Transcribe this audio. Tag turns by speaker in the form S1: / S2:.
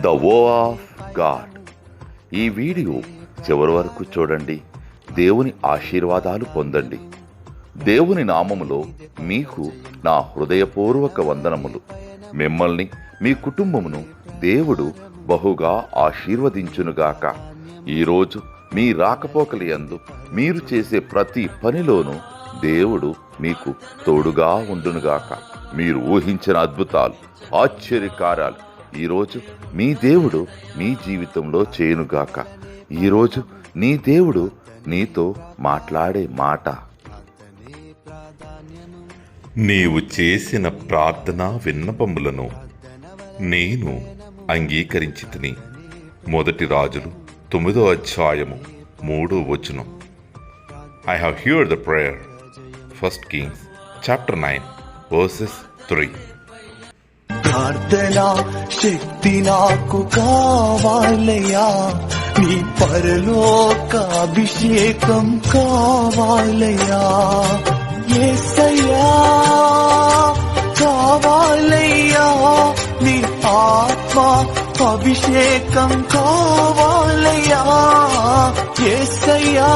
S1: The వో of God. ఈ video చివరి వరకు చూడండి. దేవుని ఆశీర్వాదాలు పొందండి. దేవుని నామములో మీకు నా హృదయపూర్వక వందనములు. మిమ్మల్ని, మీ కుటుంబమును దేవుడు బహుగా ఆశీర్వదించునుగాక. ఈరోజు మీ రాకపోకలి యందు మీరు చేసే ప్రతి పనిలోనూ దేవుడు మీకు తోడుగా ఉండునుగాక. మీరు ఊహించిన అద్భుతాలు, ఆశ్చర్యకార్యాలు ఈరోజు మీ దేవుడు మీ జీవితంలో చేయునుగాక. ఈరోజు నీ దేవుడు నీతో మాట్లాడే మాట,
S2: నీవు చేసిన ప్రార్థనా విన్నపములను నేను అంగీకరించితిని. 1 రాజులు 9వ అధ్యాయము 3వ వచనం. I have heard the prayer. 1 Kings chapter 9 verses 3.
S3: ప్రార్థనా శక్తి నాకు కావాలయ్యా, నీ పరలోక అభిషేకం కావాలయ్యా, యేసయ్యా కావాలయ్యా, నీ ఆత్మ అభిషేకం కావాలయ్యా, యేసయ్యా.